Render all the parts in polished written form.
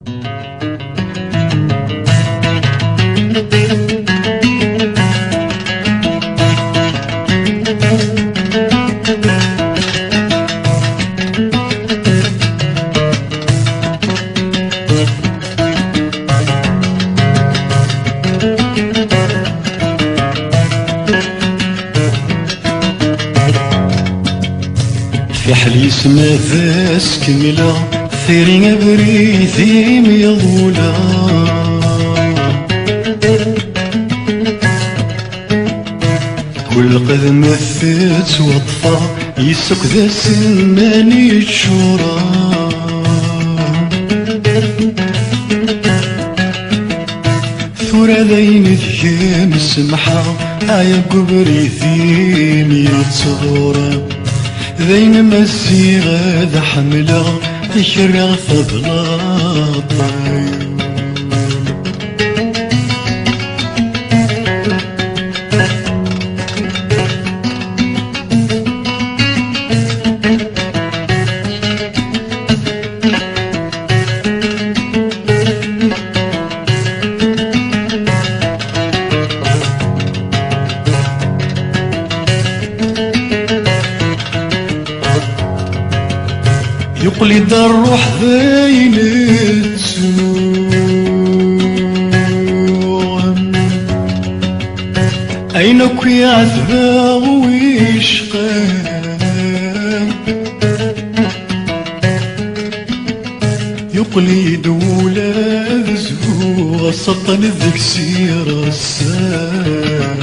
في حليس ما فاس كملا ثيري بريثي ميضولا كل قدم ثيت وطفى يسق ذا سناني الشورى ثورة ذين ذيام السمحة عيا قبريثي ميتصورة ذين مسيغة ذا حملة يشرغ فضلات يقلد الروح ذين السوم أينك يا عذبا ويشقام يقلد ولاد زهو سطن ذك سير السام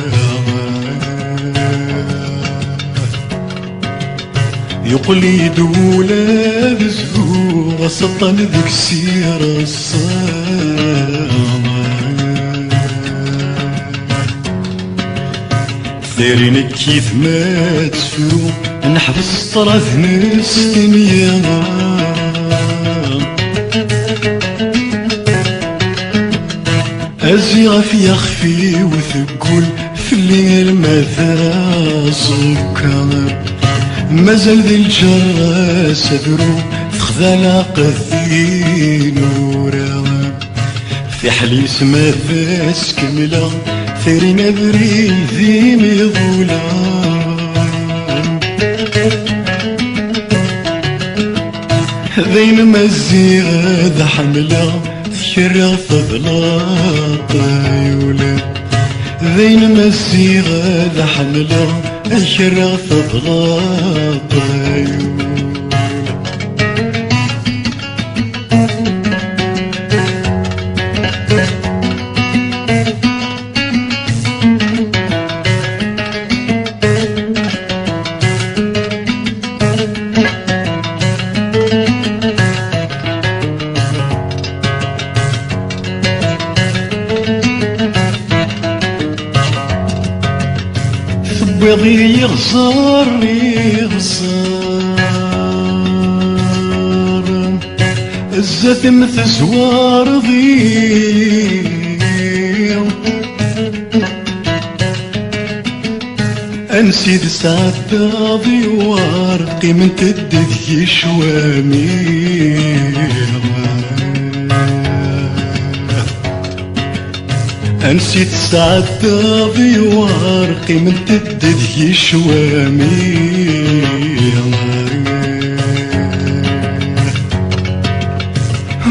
يقلد ولاد زهو سطن ذك سير السام ثيرين كيف ما تفرو نحبس طرف مسكين يا أزيغ في يخفي وثقول في الليل ماذا صكر مازال ذي الجراس أدرو تخذل قذي نورا في حليس ما فاس كملا ثيرين بريثي ميضولا ذين مزيغة ذا حملة تشرغ فضلات عيولا ذين مزيغة ذا حملة تشرغ فضلات عيولا بيضي يغزر الزت مثل زوار ضيو انسيد سعد ضيوار قيمة الدذي شوامي نسيت سعد ضيوار قيمة الدذي شوامي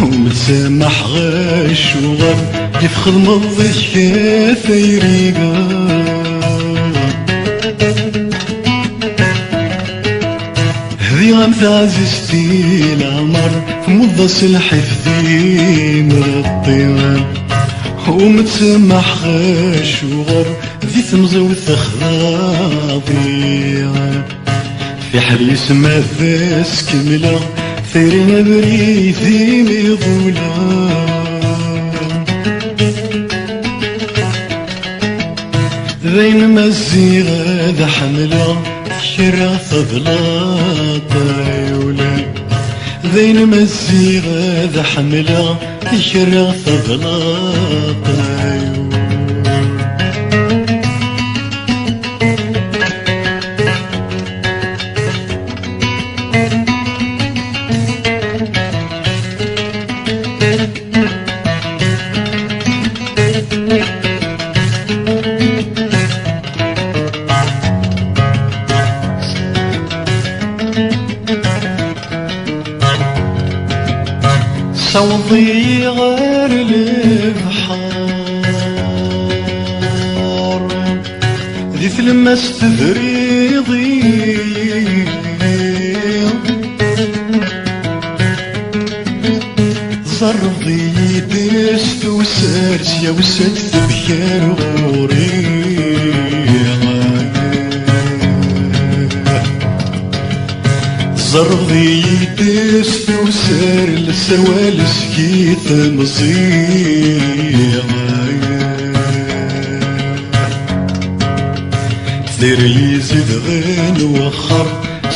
ومتسامح غاش وغر يفخذ مضيك يا ثيريقا هذي غامث عزيزتي العمر في مضى الحفظي من الطيران ومتسمح غاش وغر ذي تمزر وثخراضي في حليس ما فاس كملا ثيرين بريثي ميضولا ذين مزيغة ذا حملة شرع فضلات عيولا ذين مزيغة ذا حملة شرع فضلات عيولا سوضي غير البحار ذي تلمس تفريضي زرضي دست وسارس يا وسد ذبيان غوري زرضي دست وسار السوال سكيت مزيغ ثيري يزيد غين وخر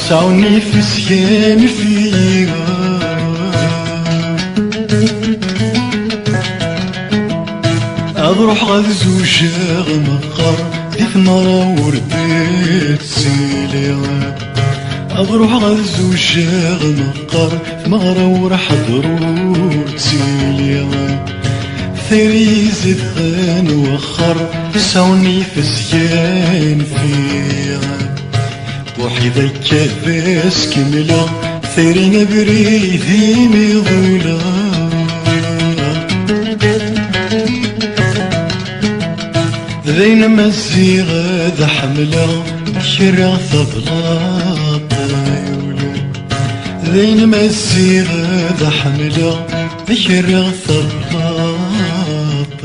سعوني في سيان فيها أروح غاد زوجاغ مقر دي ثمرة ورديت سيليغ أروح غاد زوجاغ مقر ثمرة ورح ضرور تسيليغ ثيري زيد غان وخر ساوني في سيان فيها وحي ذاك باس كملا ثيري نبري ذيمي ظلا ذين مزيغة ذا حملة شرع ثبلاط ذين مزيغة ذا حملة شرع ثبلاط